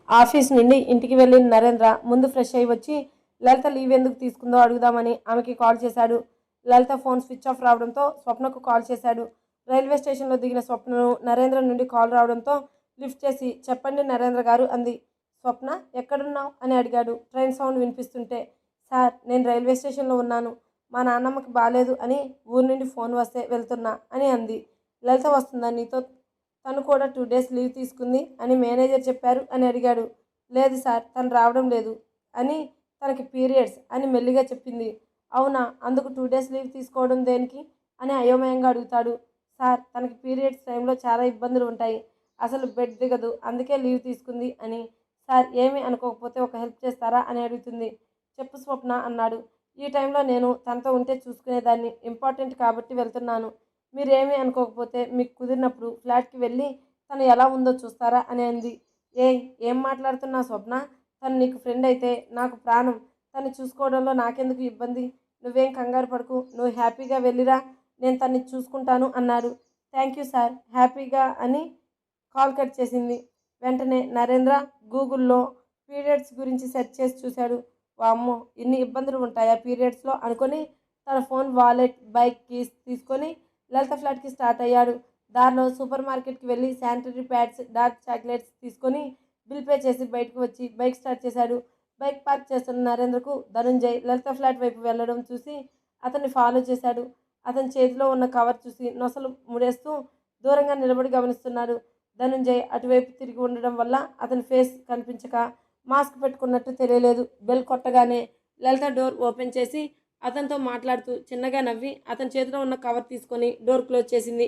Office నుండి ఇంటికి వెళ్ళిన నరేంద్ర ముందు ఫ్రెష్ అయ్యి వచ్చి లలిత లీవ్ ఎందుకు తీసుకుందో అడుగుదామని ఆమెకి కాల్ చేశాడు. లలిత ఫోన్ స్విచ్ ఆఫ్ రావడంతో స్వప్నకు కాల్ చేశాడు. రైల్వే స్టేషన్లో దిగిన స్వప్నను నరేంద్ర నుండి కాల్ రావడంతో లిఫ్ట్ చేసి చెప్పండి నరేంద్ర గారు అంది. స్వప్న ఎక్కడున్నావు అని అడిగాడు ట్రైన్ సౌండ్ వినిపిస్తుంటే. సార్ నేను రైల్వే స్టేషన్లో ఉన్నాను, మా నాన్నమ్మకి బాగాలేదు అని ఊరి నుండి ఫోన్ వస్తే వెళ్తున్నా అని అంది. లలిత వస్తుందా నీతో? తను కూడా 2 డేస్ లీవ్ తీసుకుంది అని మేనేజర్ చెప్పారు అని అడిగాడు. లేదు సార్ తను రావడం లేదు అని, తనకి పీరియడ్స్ అని మెల్లిగా చెప్పింది. అవునా, అందుకు 2 డేస్ లీవ్ తీసుకోవడం దేనికి అని అయోమయంగా అడుగుతాడు. సార్ తనకి పీరియడ్స్ టైంలో చాలా ఇబ్బందులు ఉంటాయి, అసలు బెడ్ దిగదు, అందుకే లీవ్ తీసుకుంది అని. సార్ ఏమీ అనుకోకపోతే ఒక హెల్ప్ చేస్తారా అని అడుగుతుంది. చెప్పు స్వప్న అన్నాడు. ఈ టైంలో నేను తనతో ఉంటే చూసుకునేదాన్ని, ఇంపార్టెంట్ కాబట్టి వెళ్తున్నాను. మీరేమీ అనుకోకపోతే మీకు కుదిరినప్పుడు ఫ్లాట్కి వెళ్ళి తను ఎలా ఉందో చూస్తారా అని అంది. ఏం మాట్లాడుతున్నావు స్వప్న? తను నీకు ఫ్రెండ్ అయితే నాకు ప్రాణం, తను చూసుకోవడంలో నాకెందుకు ఇబ్బంది? నువ్వేం కంగారు పడకు, నువ్వు హ్యాపీగా వెళ్ళిరా, నేను తన్ని చూసుకుంటాను అన్నాడు. థ్యాంక్ యూ సార్, హ్యాపీగా అని కాల్ కట్ చేసింది. వెంటనే నరేంద్ర గూగుల్లో పీరియడ్స్ గురించి సెర్చ్ చేసి చూశాడు. వామ్మో, ఇన్ని ఇబ్బందులు ఉంటాయా పీరియడ్స్లో అనుకొని తన ఫోన్, వాలెట్, బైక్ కీస్ తీసుకొని లలిత ఫ్లాట్కి స్టార్ట్ అయ్యాడు. దారిలో సూపర్ మార్కెట్కి వెళ్ళి శానిటరీ ప్యాడ్స్, డార్క్ చాక్లెట్స్ తీసుకొని బిల్ పే చేసి బయటకు వచ్చి బైక్ స్టార్ట్ చేశాడు. బైక్ పార్క్ చేస్తున్న నరేంద్రకు ధనుంజయ్ లలిత ఫ్లాట్ వైపు వెళ్ళడం చూసి అతన్ని ఫాలో చేశాడు. అతని చేతిలో ఉన్న కవర్ చూసి నొసలు ముడేస్తూ దూరంగా నిలబడి గమనిస్తున్నాడు. ధనుంజయ్ అటువైపు తిరిగి ఉండడం వల్ల అతని ఫేస్ కనిపించక మాస్క్ పెట్టుకున్నట్టు తెలియలేదు. బెల్ కొట్టగానే లలిత డోర్ ఓపెన్ చేసి అతనితో మాట్లాడుతూ చిన్నగా నవ్వి అతని చేతిలో ఉన్న కవర్ తీసుకొని డోర్ క్లోజ్ చేసింది.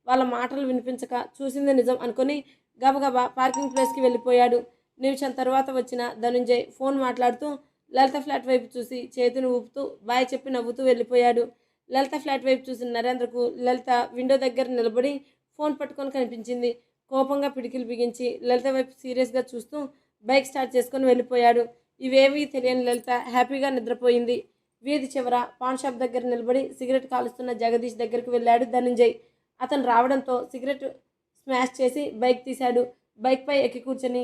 వాళ్ళ మాటలు వినిపించక చూసింది నిజం అనుకొని గబగబా పార్కింగ్ ప్లేస్కి వెళ్ళిపోయాడు. నిమిషం తర్వాత వచ్చిన ధనుంజయ్ ఫోన్ మాట్లాడుతూ లలిత ఫ్లాట్ వైపు చూసి చేతిని ఊపుతూ బాయ్ చెప్పి నవ్వుతూ వెళ్ళిపోయాడు. లలిత ఫ్లాట్ వైపు చూసిన నరేంద్రకు లలిత విండో దగ్గర నిలబడి ఫోన్ పట్టుకొని కనిపించింది. కోపంగా పిడికిలు బిగించి లలిత వైపు సీరియస్గా చూస్తూ బైక్ స్టార్ట్ చేసుకొని వెళ్ళిపోయాడు. ఇవేవీ తెలియని లలిత హ్యాపీగా నిద్రపోయింది. వీధి చివర పాన్ షాప్ దగ్గర నిలబడి సిగరెట్ కాలుస్తున్న జగదీష్ దగ్గరికి వెళ్ళాడు ధనంజయ్. అతను రావడంతో సిగరెట్ స్మాష్ చేసి బైక్ తీశాడు. బైక్పై ఎక్కి కూర్చొని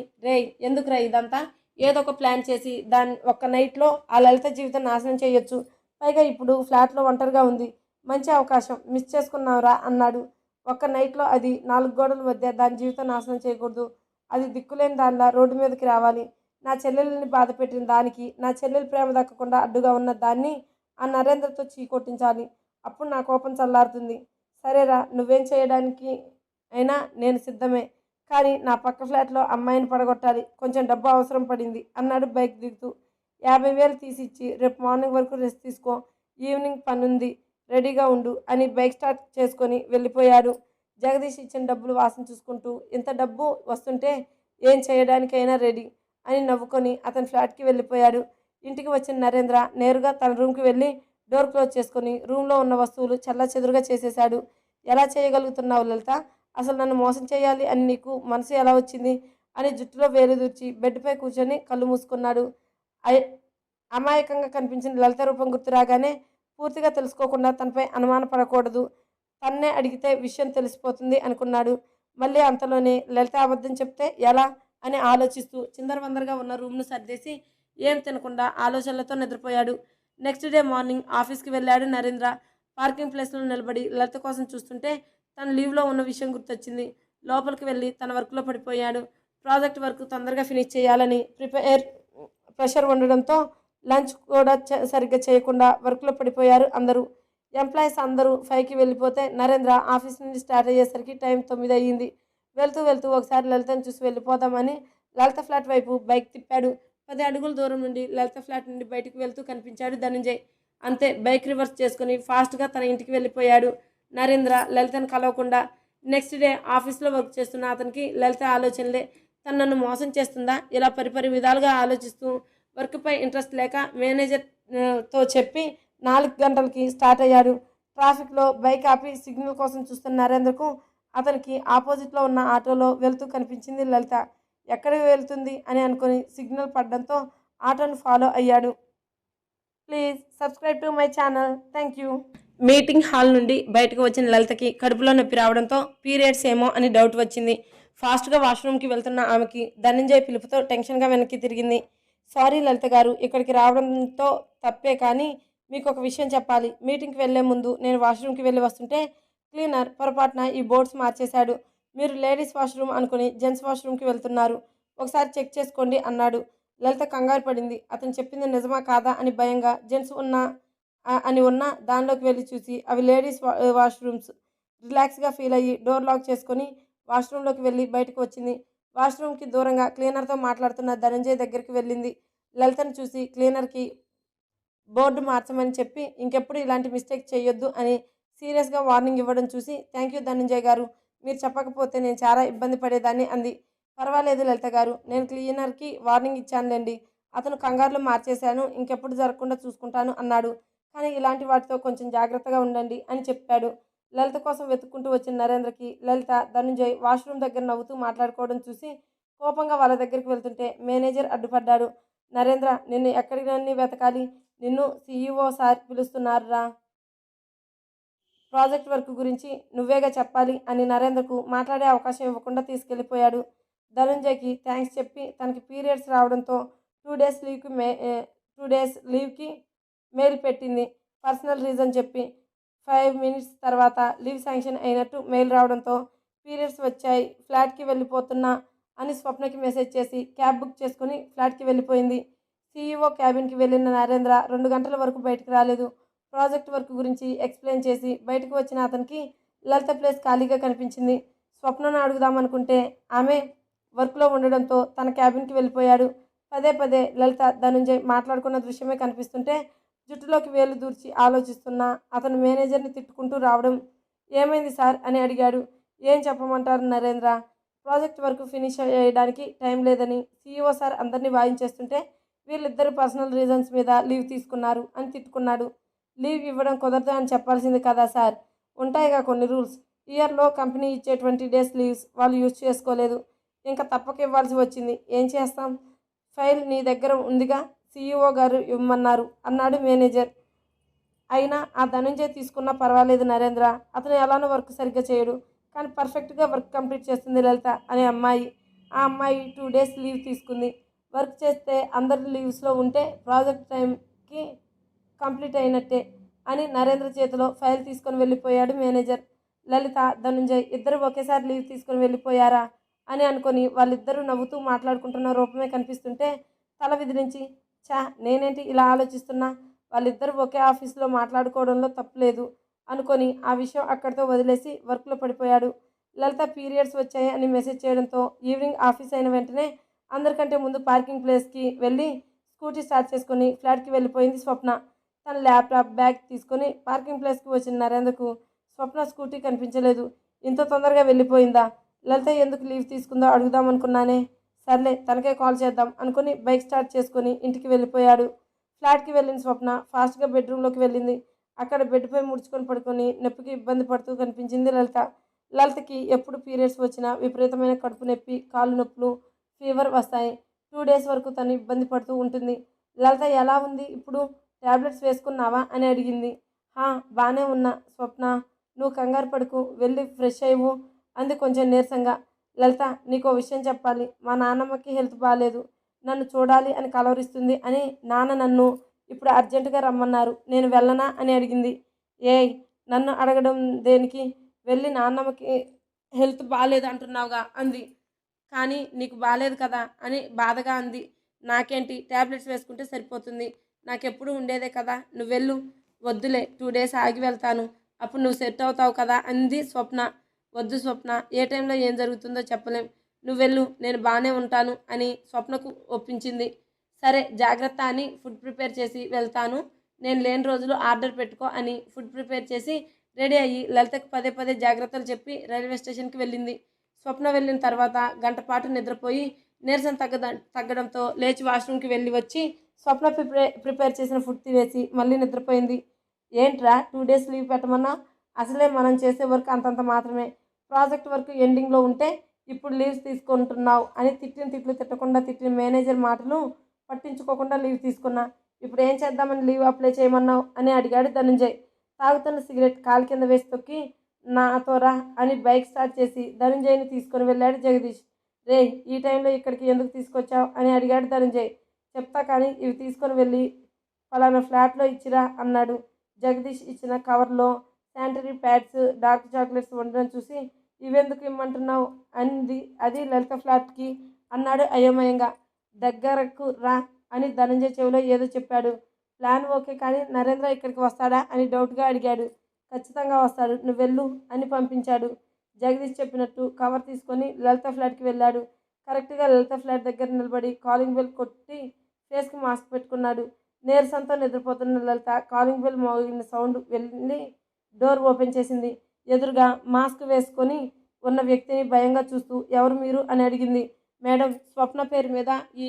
ఎందుకురా ఇదంతా? ఏదో ఒక ప్లాన్ చేసి దాన్ని ఒక్క నైట్లో ఆ లలిత జీవితం నాశనం చేయొచ్చు. పైగా ఇప్పుడు ఫ్లాట్లో ఒంటరిగా ఉంది, మంచి అవకాశం మిస్ చేసుకున్నావురా అన్నాడు. ఒక్క నైట్లో అది 4 గోడల మధ్య దాని జీవితం నాశనం చేయకూడదు. అది దిక్కులేని దానిలా రోడ్డు మీదకి రావాలి. నా చెల్లెల్ని బాధ పెట్టిన దానికి, నా చెల్లెలు ప్రేమ దక్కకుండా అడ్డుగా ఉన్న దాన్ని ఆ నరేంద్రతో చీకొట్టించాలి. అప్పుడు నా కోపం చల్లారుతుంది. సరేరా, నువ్వేం చేయడానికి అయినా నేను సిద్ధమే, కానీ నా పక్క ఫ్లాట్లో అమ్మాయిని పడగొట్టాలి, కొంచెం డబ్బు అవసరం పడింది అన్నాడు బైక్ దిగుతూ. 50,000 తీసిచ్చి రేపు మార్నింగ్ వరకు రెస్ట్ తీసుకో, ఈవినింగ్ పనుంది, రెడీగా ఉండు అని బైక్ స్టార్ట్ చేసుకొని వెళ్ళిపోయాడు. జగదీష్ ఇచ్చిన డబ్బులు వాసన చూసుకుంటూ ఇంత డబ్బు వస్తుంటే ఏం చేయడానికైనా రెడీ అని నవ్వుకొని అతని ఫ్లాట్కి వెళ్ళిపోయాడు. ఇంటికి వచ్చిన నరేంద్ర నేరుగా తన రూమ్కి వెళ్ళి డోర్ క్లోజ్ చేసుకొని రూమ్లో ఉన్న వస్తువులు చెల్లాచెదురుగా చేసేశాడు. ఎలా చేయగలుగుతున్నావు లలిత? అసలు నన్ను మోసం చేయాలి అని నీకు మనసు ఎలా వచ్చింది అని జుట్టులో వేలు దూర్చి బెడ్పై కూర్చొని కళ్ళు మూసుకున్నాడు. అమాయకంగా కనిపించిన లలిత రూపం గుర్తు రాగానే పూర్తిగా తెలుసుకోకుండా తనపై అనుమానపడకూడదు, తన్నే అడిగితే విషయం తెలిసిపోతుంది అనుకున్నాడు. మళ్ళీ అంతలోనే లలిత అబద్ధం చెప్తే ఎలా అని ఆలోచిస్తూ చిందరవందరగా ఉన్న రూమ్ను సర్దేసి ఏం తినకుండా ఆలోచనలతో నిద్రపోయాడు. నెక్స్ట్ డే మార్నింగ్ ఆఫీస్కి వెళ్ళాడు నరేంద్ర. పార్కింగ్ ప్లేస్లో నిలబడి లలిత కోసం చూస్తుంటే తన లీవ్లో ఉన్న విషయం గుర్తొచ్చింది. లోపలికి వెళ్ళి తన వర్క్లో పడిపోయాడు. ప్రాజెక్ట్ వర్క్ తొందరగా ఫినిష్ చేయాలని ప్రెషర్ ఉండడంతో లంచ్ కూడా సరిగ్గా చేయకుండా వర్క్లో పడిపోయారు అందరూ. ఎంప్లాయీస్ అందరూ 5కి వెళ్ళిపోతే నరేంద్ర ఆఫీస్ నుండి స్టార్ట్ అయ్యేసరికి టైం 9 అయ్యింది. వెళ్తూ వెళ్తూ ఒకసారి లలితను చూసి వెళ్ళిపోదామని లలిత ఫ్లాట్ వైపు బైక్ తిప్పాడు. 10 అడుగుల దూరం నుండి లలిత ఫ్లాట్ నుండి బయటకు వెళ్తూ కనిపించాడు ధనంజయ్. అంతే, బైక్ రివర్స్ చేసుకుని ఫాస్ట్గా తన ఇంటికి వెళ్ళిపోయాడు. నరేంద్ర లలితను కలవకుండా. నెక్స్ట్ డే ఆఫీస్లో వర్క్ చేస్తున్న అతనికి లలిత ఆలోచనలే. తను నన్ను మోసం చేస్తుందా ఇలా పరిపరి విధాలుగా ఆలోచిస్తూ వర్క్పై ఇంట్రెస్ట్ లేక మేనేజర్తో చెప్పి 4 గంటలకి స్టార్ట్ అయ్యాడు. ట్రాఫిక్లో బైక్ ఆపి సిగ్నల్ కోసం చూస్తున్న నరేంద్రకు అతనికి ఆపోజిట్లో ఉన్న ఆటోలో వెళ్తూ కనిపించింది లలిత. ఎక్కడికి వెళ్తుంది అని అనుకుని సిగ్నల్ పడడంతో ఆటోను ఫాలో అయ్యాడు. Please subscribe to my channel, thank you. Meeting hall నుండి బయటకు వచ్చిన లలితకి కడుపులో నొప్పి రావడంతో పీరియడ్స్ ఏమో అని డౌట్ వచ్చింది. ఫాస్ట్గా వాష్రూమ్కి వెళ్తున్న ఆమెకి ధనంజయ్ పిలుపుతో టెన్షన్గా వెనక్కి తిరిగింది. సారీ లలిత గారు, ఇక్కడికి రావడంతో తప్పే, కానీ మీకు ఒక విషయం చెప్పాలి. మీటింగ్కి వెళ్లే ముందు నేను వాష్రూమ్కి వెళ్ళి వస్తుంటే క్లీనర్ పొరపాటున ఈ బోర్డ్స్ మార్చేశాడు. మీరు లేడీస్ వాష్రూమ్ అనుకుని జెంట్స్ వాష్రూమ్కి వెళ్తున్నారు. ఒకసారి చెక్ చేసుకోండి అన్నాడు. లలిత కంగారు పడింది. అతను చెప్పింది నిజమా కాదా అని భయంగా జెంట్స్ ఉన్న దానిలోకి వెళ్ళి చూసి అవి లేడీస్ వాష్రూమ్స్. రిలాక్స్గా ఫీల్ అయ్యి డోర్ లాక్ చేసుకొని వాష్రూమ్లోకి వెళ్ళి బయటకు వచ్చింది. వాష్రూమ్కి దూరంగా క్లీనర్తో మాట్లాడుతున్న ధనంజయ్ దగ్గరికి వెళ్ళింది. లలితను చూసి క్లీనర్కి బోర్డు మార్చమని చెప్పి ఇంకెప్పుడు ఇలాంటి మిస్టేక్ చేయొద్దు అని సీరియస్గా వార్నింగ్ ఇవ్వడం చూసి థ్యాంక్ యూ ధనంజయ్ గారు, మీరు చెప్పకపోతే నేను చాలా ఇబ్బంది పడేదాన్ని అంది. పర్వాలేదు లలిత గారు, నేను క్లీనర్కి వార్నింగ్ ఇచ్చానులేండి. అతను కంగారులో మార్చేశాను, ఇంకెప్పుడు జరగకుండా చూసుకుంటాను అన్నాడు. కానీ ఇలాంటి వాటితో కొంచెం జాగ్రత్తగా ఉండండి అని చెప్పాడు. లలిత కోసం వెతుక్కుంటూ వచ్చిన నరేంద్రకి లలిత, ధనుంజయ్ వాష్రూమ్ దగ్గర నవ్వుతూ మాట్లాడుకోవడం చూసి కోపంగా వాళ్ళ దగ్గరికి వెళ్తుంటే మేనేజర్ అడ్డుపడ్డాడు. నరేంద్ర, నిన్ను ఎక్కడికన్నీ వెతకాలి? నిన్ను సీఈఓ సార్ పిలుస్తున్నారా? ప్రాజెక్ట్ వర్క్ గురించి నువ్వేగా చెప్పాలి అని నరేంద్రకు మాట్లాడే అవకాశం ఇవ్వకుండా తీసుకెళ్ళిపోయాడు. ధనుంజయ్కి థ్యాంక్స్ చెప్పి తనకి పీరియడ్స్ రావడంతో 2 డేస్ లీవ్కి మెయిల్ పెట్టింది. పర్సనల్ రీజన్ చెప్పి 5 మినిట్స్ తర్వాత లీవ్ శాంక్షన్ అయినట్టు మెయిల్ రావడంతో పీరియడ్స్ వచ్చాయి, ఫ్లాట్కి వెళ్ళిపోతున్నా అని స్వప్నకి మెసేజ్ చేసి క్యాబ్ బుక్ చేసుకుని ఫ్లాట్కి వెళ్ళిపోయింది. సీఈఓ క్యాబిన్కి వెళ్ళిన నరేంద్ర 2 గంటల వరకు బయటకు రాలేదు. ప్రాజెక్ట్ వర్క్ గురించి ఎక్స్ప్లెయిన్ చేసి బయటకు వచ్చిన అతనికి లలిత ప్లేస్ ఖాళీగా కనిపించింది. స్వప్నను అడుగుదామనుకుంటే ఆమె వర్క్లో ఉండడంతో తన క్యాబిన్కి వెళ్ళిపోయాడు. పదే పదే లలిత, ధనుంజయ్ మాట్లాడుకున్న దృశ్యమే కనిపిస్తుంటే జుట్టులోకి వేలు దూర్చి ఆలోచిస్తున్న అతను మేనేజర్ని తిట్టుకుంటూ రావడం. ఏమైంది సార్ అని అడిగాడు. ఏం చెప్పమంటారు నరేంద్ర, ప్రాజెక్ట్ వర్క్ ఫినిష్ చేయడానికి టైం లేదని సీఈఓ సార్ అందరినీ వాయించేస్తుంటే వీళ్ళిద్దరు పర్సనల్ రీజన్స్ మీద లీవ్ తీసుకున్నారు అని తిట్టుకున్నాడు. లీవ్ ఇవ్వడం కుదరదు అని చెప్పాల్సింది కదా సార్, ఉంటాయిగా కొన్ని రూల్స్. ఇయర్లో కంపెనీ ఇచ్చే 20 డేస్ లీవ్స్ వాళ్ళు యూజ్ చేసుకోలేదు, ఇంకా తప్పక ఇవ్వాల్సి వచ్చింది. ఏం చేస్తాం? ఫైల్ నీ దగ్గర ఉందిగా, సీఈఓ గారు ఇవ్వమన్నారు అన్నాడు మేనేజర్. అయినా ఆ ధనంజయ్ తీసుకున్నా పర్వాలేదు నరేంద్ర, అతను ఎలానో వర్క్ సరిగ్గా చేయడు, కానీ పర్ఫెక్ట్గా వర్క్ కంప్లీట్ చేస్తుంది లలిత అనే అమ్మాయి. ఆ అమ్మాయి 2 డేస్ లీవ్ తీసుకుంది. వర్క్ చేస్తే అందరి లీవ్స్లో ఉంటే ప్రాజెక్ట్ టైంకి కంప్లీట్ అయినట్టే అని నరేంద్ర చేతిలో ఫైల్ తీసుకొని వెళ్ళిపోయాడు మేనేజర్. లలిత, ధనుంజయ్ ఇద్దరు ఒకేసారి లీవ్ తీసుకొని వెళ్ళిపోయారా అని అనుకొని వాళ్ళిద్దరూ నవ్వుతూ మాట్లాడుకుంటున్న రూపమే కనిపిస్తుంటే తల విదిలించి, చా, నేనేంటి ఇలా ఆలోచిస్తున్నా, వాళ్ళిద్దరూ ఒకే ఆఫీస్లో మాట్లాడుకోవడంలో తప్పులేదు అనుకొని ఆ విషయం అక్కడితో వదిలేసి వర్క్లో పడిపోయాడు. లలిత పీరియడ్స్ వచ్చాయి అని మెసేజ్ చేయడంతో ఈవినింగ్ ఆఫీస్ అయిన వెంటనే అందరికంటే ముందు పార్కింగ్ ప్లేస్కి వెళ్ళి స్కూటీ స్టార్ట్ చేసుకొని ఫ్లాట్కి వెళ్ళిపోయింది స్వప్న. తన ల్యాప్టాప్ బ్యాగ్ తీసుకొని పార్కింగ్ ప్లేస్కి వచ్చిన నరేంద్రకు స్వప్న స్కూటీ కనిపించలేదు. ఇంత తొందరగా వెళ్ళిపోయిందా? లలిత ఎందుకు లీవ్ తీసుకుందో అడుగుదాం అనుకున్నానే. సర్లే, తనకే కాల్ చేద్దాం అనుకుని బైక్ స్టార్ట్ చేసుకొని ఇంటికి వెళ్ళిపోయాడు. ఫ్లాట్కి వెళ్ళిన స్వప్న ఫాస్ట్గా బెడ్రూమ్లోకి వెళ్ళింది. అక్కడ బెడ్పై ముడుచుకొని పడుకొని నొప్పికి ఇబ్బంది పడుతూ కనిపించింది లలిత. లలితకి ఎప్పుడు పీరియడ్స్ వచ్చినా విపరీతమైన కడుపు నొప్పి, కాళ్ళు నొప్పులు, ఫీవర్ వస్తాయి. 2 డేస్ వరకు తను ఇబ్బంది పడుతూ ఉంటుంది. లలిత ఎలా ఉంది ఇప్పుడు, ట్యాబ్లెట్స్ వేసుకున్నావా అని అడిగింది. హా, బాగానే ఉన్నా స్వప్న, నువ్వు కంగారు పడుకు, వెళ్ళి ఫ్రెష్ అయ్యవు అంది కొంచెం నీరసంగా. లలిత, నీకో విషయం చెప్పాలి. మా నాన్నమ్మకి హెల్త్ బాగాలేదు, నన్ను చూడాలి అని కలవరిస్తుంది అని నాన్న నన్ను ఇప్పుడు అర్జెంటుగా రమ్మన్నారు, నేను వెళ్ళనా అని అడిగింది. ఏయ్, నన్ను అడగడం దేనికి, వెళ్ళి నాన్నమ్మకి హెల్త్ బాగాలేదు అంటున్నావుగా అంది. కానీ నీకు బాగాలేదు కదా అని బాధగా అంది. నాకేంటి, ట్యాబ్లెట్స్ వేసుకుంటే సరిపోతుంది, నాకెప్పుడు ఉండేదే కదా, నువ్వెళ్ళు. వద్దులే, 2 డేస్ ఆగి వెళ్తాను, అప్పుడు నువ్వు సెట్ అవుతావు కదా అంది స్వప్న. వద్దు స్వప్న, ఏ టైంలో ఏం జరుగుతుందో చెప్పలేం, నువ్వెళ్ళు, నేను బాగానే ఉంటాను అని స్వప్నకు ఒప్పించింది. సరే జాగ్రత్త అని ఫుడ్ ప్రిపేర్ చేసి వెళ్తాను, నేను లేని రోజులు ఆర్డర్ పెట్టుకో అని ఫుడ్ ప్రిపేర్ చేసి రెడీ అయ్యి లలితకు పదే పదే జాగ్రత్తలు చెప్పి రైల్వే స్టేషన్కి వెళ్ళింది. స్వప్న వెళ్ళిన తర్వాత గంట పాటు నిద్రపోయి నీరసం తగ్గడంతో లేచి వాష్రూమ్కి వెళ్ళి వచ్చి స్వప్న ప్రిపేర్ చేసిన ఫుడ్ తినేసి మళ్ళీ నిద్రపోయింది. ఏంట్రా 2 డేస్ లీవ్ పెట్టమన్నా, అసలే మనం చేసే వర్క్ అంతంత మాత్రమే, ప్రాజెక్ట్ వర్క్ ఎండింగ్లో ఉంటే ఇప్పుడు లీవ్స్ తీసుకుంటున్నావు అని తిట్లు తిట్టకుండా తిట్టిన మేనేజర్ మాటలు పట్టించుకోకుండా లీవ్ తీసుకున్నా. ఇప్పుడు ఏం చేద్దామని లీవ్ అప్లై చేయమన్నావు అని అడిగాడు ధనంజయ్. తాగుతున్న సిగరెట్ కాలు కింద వేసి తొక్కి, నాతో రా అని బైక్ స్టార్ట్ చేసి ధనుంజయ్ని తీసుకొని వెళ్ళాడు జగదీష్. రే, ఈ టైంలో ఇక్కడికి ఎందుకు తీసుకొచ్చావు అని అడిగాడు ధనుంజయ్. చెప్తా కానీ ఇవి తీసుకొని వెళ్ళి ఫలానా ఫ్లాట్లో ఇచ్చిరా అన్నాడు. జగదీష్ ఇచ్చిన కవర్లో శానిటరీ ప్యాడ్స్, డార్క్ చాక్లెట్స్ ఉండడం చూసి ఇవెందుకు ఇమ్మంటున్నావు అంది. అది లలిత ఫ్లాట్కి అన్నాడు అయోమయంగా. దగ్గరకు రా అని ధనంజయ్ చెవిలో ఏదో చెప్పాడు. ప్లాన్ ఓకే కానీ నరేంద్ర ఇక్కడికి వస్తాడా అని డౌట్గా అడిగాడు. ఖచ్చితంగా వస్తాడు, నువ్వెళ్ళు అని పంపించాడు. జగదీష్ చెప్పినట్టు కవర్ తీసుకొని లలిత ఫ్లాట్కి వెళ్ళాడు. కరెక్ట్గా లలిత ఫ్లాట్ దగ్గర నిలబడి కాలింగ్ బెల్ కొట్టి ఫేస్కి మాస్క్ పెట్టుకున్నాడు. నీరసంతో నిద్రపోతున్న లలిత కాలింగ్ బెల్ మోగిన సౌండ్ వెళ్ళి డోర్ ఓపెన్ చేసింది. ఎదురుగా మాస్క్ వేసుకొని ఉన్న వ్యక్తిని భయంగా చూస్తూ ఎవరు మీరు అని అడిగింది. మేడం, స్వప్న పేరు మీద ఈ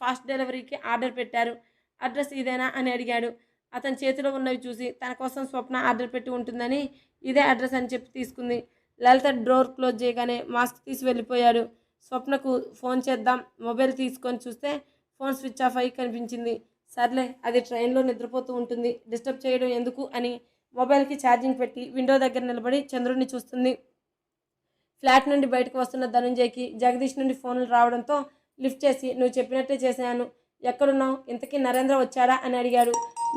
ఫాస్ట్ డెలివరీకి ఆర్డర్ పెట్టారు, అడ్రస్ ఇదేనా అని అడిగాడు. అతని చేతిలో ఉన్నవి చూసి తన కోసం స్వప్న ఆర్డర్ పెట్టి ఉంటుందని ఇదే అడ్రస్ అని చెప్పి తీసుకుంది. లలిత డోర్ క్లోజ్ చేయగానే మాస్క్ తీసి వెళ్ళిపోయాడు. స్వప్నకు ఫోన్ చేద్దాం మొబైల్ తీసుకొని చూస్తే ఫోన్ స్విచ్ ఆఫ్ అయ్యి కనిపించింది. సర్లే, అది ట్రైన్లో నిద్రపోతూ ఉంటుంది, డిస్టర్బ్ చేయడం ఎందుకు అని మొబైల్కి ఛార్జింగ్ పెట్టి విండో దగ్గర నిలబడి చంద్రుడిని చూస్తుంది. ఫ్లాట్ నుండి బయటకు వస్తున్న ధనుంజయ్కి జగదీష్ నుండి ఫోన్లు రావడంతో లిఫ్ట్ చేసి నువ్వు చెప్పినట్టే చేశాను, ఎక్కడున్నావు, ఇంతకీ నరేంద్ర వచ్చాడా అని అడిగాడు.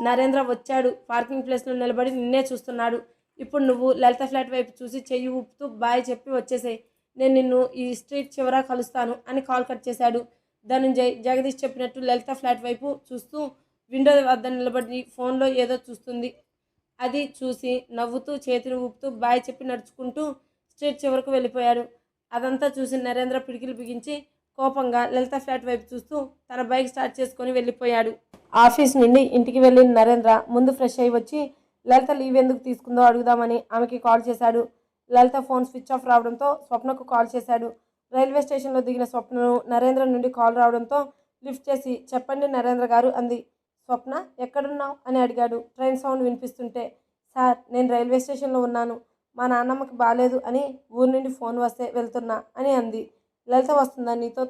నరేంద్ర వచ్చాడు, పార్కింగ్ ప్లేస్లో నిలబడి నిన్నే చూస్తున్నాడు. ఇప్పుడు నువ్వు లలిత ఫ్లాట్ వైపు చూసి చెయ్యి ఊపుతూ బాయ్ చెప్పి వచ్చేసాయి, నేను నిన్ను ఈ స్ట్రీట్ చివరా కలుస్తాను అని కాల్ కట్ చేశాడు. ధనుంజయ్ జగదీష్ చెప్పినట్టు లలిత ఫ్లాట్ వైపు చూస్తూ విండో వద్ద నిలబడి ఫోన్లో ఏదో చూస్తుంది. అది చూసి నవ్వుతూ చేతిని ఊపుతూ బాయ్ చెప్పి నడుచుకుంటూ స్ట్రీట్ చివరకు వెళ్ళిపోయాడు. అదంతా చూసి నరేంద్ర పిడికిలు బిగించి కోపంగా లలిత ఫ్లాట్ వైపు చూస్తూ తన బైక్ స్టార్ట్ చేసుకొని వెళ్ళిపోయాడు. ఆఫీస్ నుండి ఇంటికి వెళ్ళిన నరేంద్ర ముందు ఫ్రెష్ అయ్యి వచ్చి లలిత లీవ్ ఎందుకు తీసుకుందో అడుగుదామని ఆమెకి కాల్ చేశాడు. లలిత ఫోన్ స్విచ్ ఆఫ్ రావడంతో స్వప్నకు కాల్ చేశాడు. రైల్వే స్టేషన్లో దిగిన స్వప్నను నరేంద్ర నుండి కాల్ రావడంతో లిఫ్ట్ చేసి చెప్పండి నరేంద్ర గారు అంది. స్వప్న, ఎక్కడున్నావు అని అడిగాడు ట్రైన్ సౌండ్ వినిపిస్తుంటే. సార్, నేను రైల్వే స్టేషన్లో ఉన్నాను, మా నాన్నమ్మకి బాగాలేదు అని ఊరి నుండి ఫోన్ వస్తే వెళ్తున్నా అని అంది. లలిత వస్తుందా నీతో?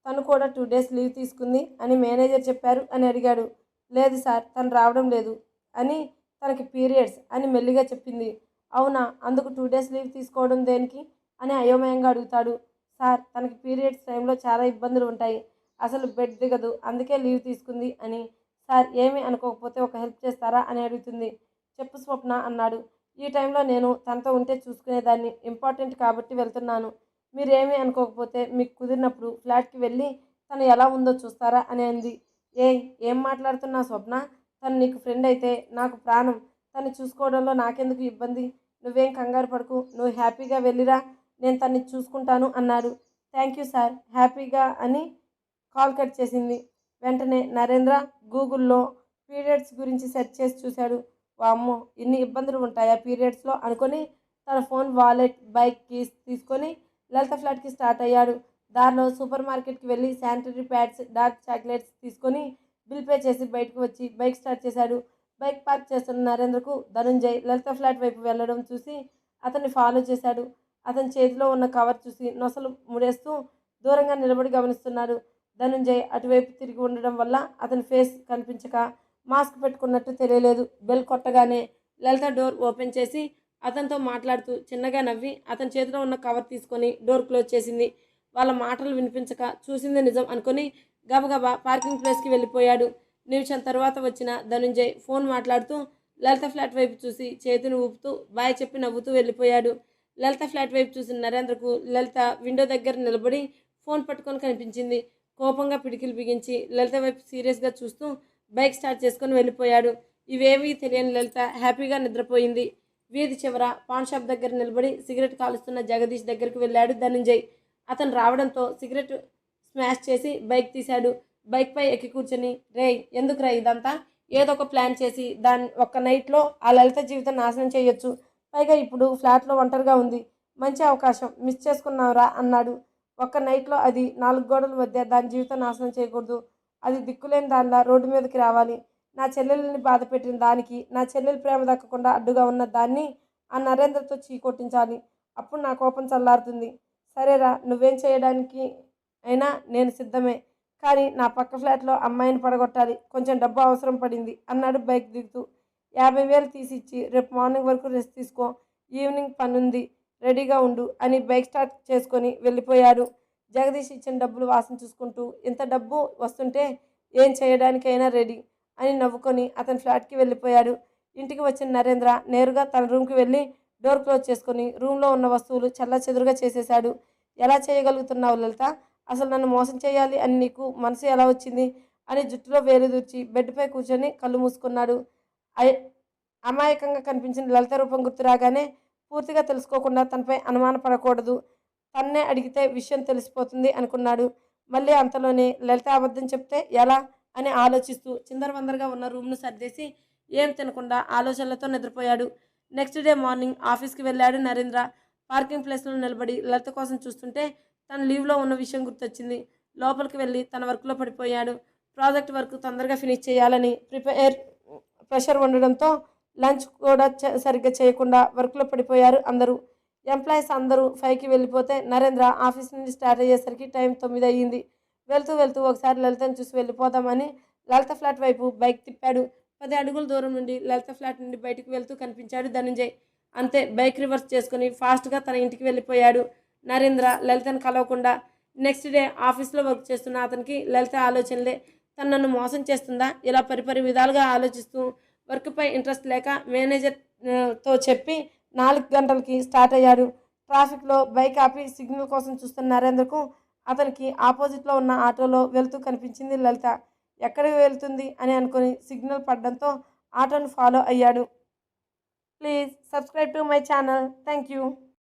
తను కూడా 2 days లీవ్ తీసుకుంది అని మేనేజర్ చెప్పారు అని అడిగాడు. లేదు సార్, తను రావడం లేదు అని, తనకి పీరియడ్స్ అని మెల్లిగా చెప్పింది. అవునా, అందుకు 2 days లీవ్ తీసుకోవడం దేనికి అని అయోమయంగా అడుగుతాడు. సార్, తనకి పీరియడ్స్ టైంలో చాలా ఇబ్బందులు ఉంటాయి, అసలు బెడ్ దిగదు, అందుకే లీవ్ తీసుకుంది అని. సార్, ఏమీ అనుకోకపోతే ఒక హెల్ప్ చేస్తారా అని అడుగుతుంది. చెప్పు స్వప్న అన్నాడు. ఈ టైంలో నేను తనతో ఉంటే చూసుకునేదాన్ని, ఇంపార్టెంట్ కాబట్టి వెళ్తున్నాను, మీరేమీ అనుకోకపోతే మీకు కుదిరినప్పుడు ఫ్లాట్కి వెళ్ళి తను ఎలా ఉందో చూస్తారా అని అంది. ఏం మాట్లాడుతున్నావు స్వప్న, తను నీకు ఫ్రెండ్ అయితే నాకు ప్రాణం, తను చూసుకోవడంలో నాకెందుకు ఇబ్బంది, నువ్వేం కంగారు పడకు, నువ్వు హ్యాపీగా వెళ్ళిరా, నేను తన్ని చూసుకుంటాను అన్నాడు. థ్యాంక్ యూ సార్, హ్యాపీగా అని కాల్ కట్ చేసింది. వెంటనే నరేంద్ర గూగుల్లో పీరియడ్స్ గురించి సెర్చ్ చేసి చూశాడు. వామ్మో, ఇన్ని ఇబ్బందులు ఉంటాయా పీరియడ్స్లో అనుకొని తన ఫోన్, వాలెట్, బైక్ కీస్ తీసుకొని లలిత ఫ్లాట్కి స్టార్ట్ అయ్యాడు. దారిలో సూపర్ మార్కెట్కి వెళ్ళి శానిటరీ ప్యాడ్స్, డార్క్ చాక్లెట్స్ తీసుకొని బిల్ పే చేసి బయటకు వచ్చి బైక్ స్టార్ట్ చేశాడు. బైక్ పార్క్ చేస్తున్న నరేంద్రకు ధనుంజయ్ లలిత ఫ్లాట్ వైపు వెళ్ళడం చూసి అతన్ని ఫాలో చేశాడు. అతని చేతిలో ఉన్న కవర్ చూసి నొసలు ముడేస్తూ దూరంగా నిలబడి గమనిస్తున్నాడు. ధనుంజయ్ అటువైపు తిరిగి ఉండడం వల్ల అతని ఫేస్ కనిపించక మాస్క్ పెట్టుకున్నట్టు తెలియలేదు. బెల్ కొట్టగానే లలిత డోర్ ఓపెన్ చేసి అతనితో మాట్లాడుతూ చిన్నగా నవ్వి అతని చేతిలో ఉన్న కవర్ తీసుకొని డోర్ క్లోజ్ చేసింది. వాళ్ళ మాటలు వినిపించక చూసింది నిజం అనుకొని గబగబా పార్కింగ్ ప్లేస్కి వెళ్ళిపోయాడు. నిమిషం తర్వాత వచ్చిన ధనుంజయ్ ఫోన్ మాట్లాడుతూ లలిత ఫ్లాట్ వైపు చూసి చేతిని ఊపుతూ బాయ్ చెప్పి నవ్వుతూ వెళ్ళిపోయాడు. లలిత ఫ్లాట్ వైపు చూసిన నరేంద్రకు లలిత విండో దగ్గర నిలబడి ఫోన్ పట్టుకొని కనిపించింది. కోపంగా పిడికిలు బిగించి లలిత వైపు సీరియస్గా చూస్తూ బైక్ స్టార్ట్ చేసుకొని వెళ్ళిపోయాడు. ఇవేవీ తెలియని లలిత హ్యాపీగా నిద్రపోయింది. వీధి చివర పాన్ షాప్ దగ్గర నిలబడి సిగరెట్ కాలుస్తున్న జగదీష్ దగ్గరికి వెళ్ళాడు ధనంజయ్. అతను రావడంతో సిగరెట్ స్మాష్ చేసి బైక్ తీశాడు. బైక్పై ఎక్కి కూర్చొని, రేయ్, ఎందుకురా ఇదంతా, ఏదో ఒక ప్లాన్ చేసి దాన్ని ఒక్క నైట్లో ఆ లలిత జీవితం నాశనం చేయొచ్చు, పైగా ఇప్పుడు ఫ్లాట్లో ఒంటరిగా ఉంది, మంచి అవకాశం మిస్ చేసుకున్నావురా అన్నాడు. ఒక్క నైట్లో అది 4 గోడల మధ్య దాని జీవితం నాశనం చేయకూడదు, అది దిక్కులేని దానిలా రోడ్డు మీదకి రావాలి, నా చెల్లెల్ని బాధ పెట్టిన దానికి నా చెల్లెలు ప్రేమ దక్కకుండా అడ్డుగా ఉన్న దాన్ని ఆ నరేంద్రతో చీకొట్టించాలి, అప్పుడు నా కోపం చల్లారుతుంది. సరేరా, నువ్వేం చేయడానికి అయినా నేను సిద్ధమే, కానీ నా పక్క ఫ్లాట్లో అమ్మాయిని పడగొట్టాలి, కొంచెం డబ్బు అవసరం పడింది అన్నాడు బైక్ దిగుతూ. 50,000 తీసిచ్చి రేపు మార్నింగ్ వరకు రెస్ట్ తీసుకో, ఈవినింగ్ పనుంది, రెడీగా ఉండు అని బైక్ స్టార్ట్ చేసుకొని వెళ్ళిపోయాడు. జగదీష్ ఇచ్చిన డబ్బులు వాసన చూసుకుంటూ ఇంత డబ్బు వస్తుంటే ఏం చేయడానికైనా రెడీ అని నవ్వుకొని అతని ఫ్లాట్కి వెళ్ళిపోయాడు. ఇంటికి వచ్చిన నరేంద్ర నేరుగా తన రూమ్కి వెళ్ళి డోర్ క్లోజ్ చేసుకొని రూమ్లో ఉన్న వస్తువులు చెల్లాచెదురుగా చేసేశాడు. ఎలా చేయగలుగుతున్నావు లలిత? అసలు నన్ను మోసం చేయాలి అని నీకు మనసు ఎలా వచ్చింది అని జుట్టులో వేలు దూర్చి బెడ్పై కూర్చొని కళ్ళు మూసుకున్నాడు. అమాయకంగా కనిపించిన లలిత రూపం గుర్తు రాగానే పూర్తిగా తెలుసుకోకుండా తనపై అనుమానపడకూడదు, తన్నే అడిగితే విషయం తెలిసిపోతుంది అనుకున్నాడు. మళ్ళీ అంతలోనే లలిత అబద్ధం చెప్తే ఎలా అని ఆలోచిస్తూ చిందరవందరగా ఉన్న రూమ్ను సర్దేసి ఏం తినకుండా ఆలోచనలతో నిద్రపోయాడు. నెక్స్ట్ డే మార్నింగ్ ఆఫీస్కి వెళ్ళాడు నరేంద్ర. పార్కింగ్ ప్లేస్లో నిలబడి లలిత కోసం చూస్తుంటే తను లీవ్లో ఉన్న విషయం గుర్తొచ్చింది. లోపలికి వెళ్ళి తన వర్క్లో పడిపోయాడు. ప్రాజెక్ట్ వర్క్ తొందరగా ఫినిష్ చేయాలని ప్రెషర్ ఉండడంతో లంచ్ కూడా సరిగ్గా చేయకుండా వర్క్లో పడిపోయారు అందరూ. ఎంప్లాయీస్ అందరూ 5కి వెళ్ళిపోతే నరేంద్ర ఆఫీస్ నుండి స్టార్ట్ అయ్యేసరికి టైం 9 అయ్యింది. వెళ్తూ వెళ్తూ ఒకసారి లలితను చూసి వెళ్ళిపోదామని లలిత ఫ్లాట్ వైపు బైక్ తిప్పాడు. 10 అడుగుల దూరం నుండి లలిత ఫ్లాట్ నుండి బయటకు వెళ్తూ కనిపించాడు ధనంజయ్. అంతే, బైక్ రివర్స్ చేసుకుని ఫాస్ట్గా తన ఇంటికి వెళ్ళిపోయాడు నరేంద్ర లలితను కలవకుండా. నెక్స్ట్ డే ఆఫీస్లో వర్క్ చేస్తున్న అతనికి లలిత ఆలోచనలే. తను నన్ను మోసం చేస్తుందా ఇలా పరిపరి విధాలుగా ఆలోచిస్తూ వర్క్పై ఇంట్రెస్ట్ లేక మేనేజర్తో చెప్పి 4 గంటలకి స్టార్ట్ అయ్యాడు. ట్రాఫిక్లో బైక్ ఆపి సిగ్నల్ కోసం చూస్తున్న నరేంద్రకు అతనికి ఆపోజిట్లో ఉన్న ఆటోలో వెళ్తూ కనిపించింది లలిత. ఎక్కడికి వెళ్తుంది అని అనుకుని సిగ్నల్ పడడంతో ఆటోను ఫాలో అయ్యాడు. Please subscribe to my channel. Thank you.